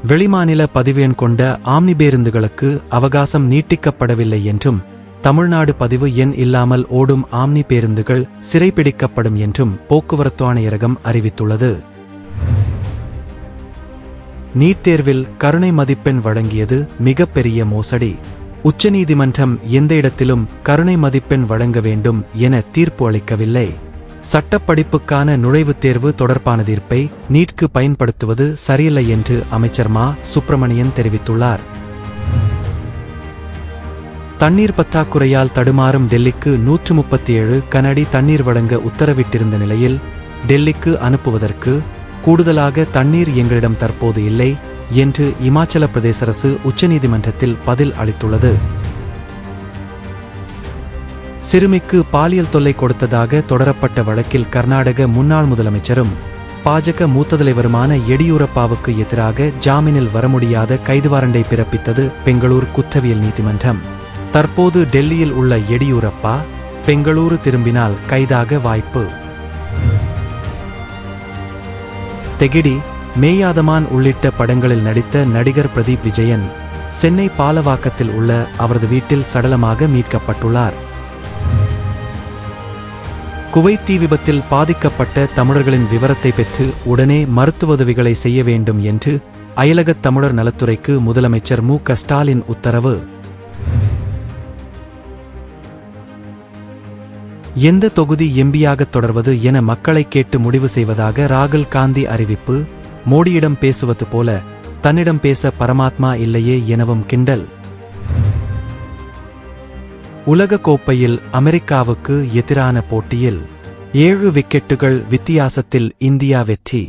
வெளிமாநில பதிவெண் கொண்ட ஆம்னி பேருந்துகளுக்கு அவகாசம் நீட்டிக்கப்படவில்லை என்றும் தமிழ்நாடு பதிவு எண் இல்லாமல் ஓடும் ஆம்னி பேருந்துகள் சிறைப்பிடிக்கப்படும் என்றும் போக்குவரத்து ஆணையரகம் அறிவித்துள்ளது. நீட் தேர்வில் கருணை மதிப்பெண் வழங்கியது மிகப்பெரிய மோசடி. உச்சநீதிமன்றம் எந்த இடத்திலும் கருணை மதிப்பெண் வழங்க வேண்டும் என தீர்ப்பு அளிக்கவில்லை. சட்டப்படிப்புக்கான நுழைவுத் தேர்வு தொடர்பான தீர்ப்பை நீட்க்கு பயன்படுத்துவது சரியில்லை என்று அமைச்சர் மா. சுப்பிரமணியன் தெரிவித்துள்ளார். தண்ணீர் பற்றாக்குறையால் தடுமாறும் டெல்லிக்கு 137 கனஅடி தண்ணீர் வழங்க உத்தரவிட்டிருந்த நிலையில் டெல்லிக்கு அனுப்புவதற்கு கூடுதலாக தண்ணீர் எங்களிடம் தற்போது இல்லை என்று இமாச்சல பிரதேச அரசு உச்சநீதிமன்றத்தில் பதில் அளித்துள்ளது. சிறுமிக்கு பாலியல் தொல்லை கொடுத்ததாக தொடரப்பட்ட வழக்கில் கர்நாடக முன்னாள் முதலமைச்சரும் பாஜக மூத்த தலைவருமான எடியூரப்பாவுக்கு எதிராக ஜாமீனில் வர முடியாத கைது வாரண்டை பிறப்பித்தது பெங்களூர் குற்றவியல் நீதிமன்றம். தற்போது டெல்லியில் உள்ள எடியூரப்பா பெங்களூரு திரும்பினால் கைதாக வாய்ப்பு. தெகிடி, மேயாதமான் உள்ளிட்ட படங்களில் நடித்த நடிகர் பிரதீப் விஜயன் சென்னை பாலவாக்கத்தில் உள்ள அவரது வீட்டில் சடலமாக மீட்கப்பட்டுள்ளார். குவைத் தீ விபத்தில் பாதிக்கப்பட்ட தமிழர்களின் விவரத்தை பெற்று உடனே மருத்துவ உதவிகளை செய்ய வேண்டும் என்று அயலகத் தமிழர் நலத்துறைக்கு முதலமைச்சர் மு. க. ஸ்டாலின் உத்தரவு. எந்த தொகுதி எம்பியாக தொடர்வது என மக்களை கேட்டு முடிவு செய்வதாக ராகுல் காந்தி அறிவிப்பு. மோடியிடம் பேசுவது போல தன்னிடம் பேச பரமாத்மா இல்லையே எனவும் கிண்டல். உலக கோப்பையில் அமெரிக்காவுக்கு எதிரான போட்டியில் 7 விக்கெட்டுகள் வித்தியாசத்தில் இந்தியா வெற்றி.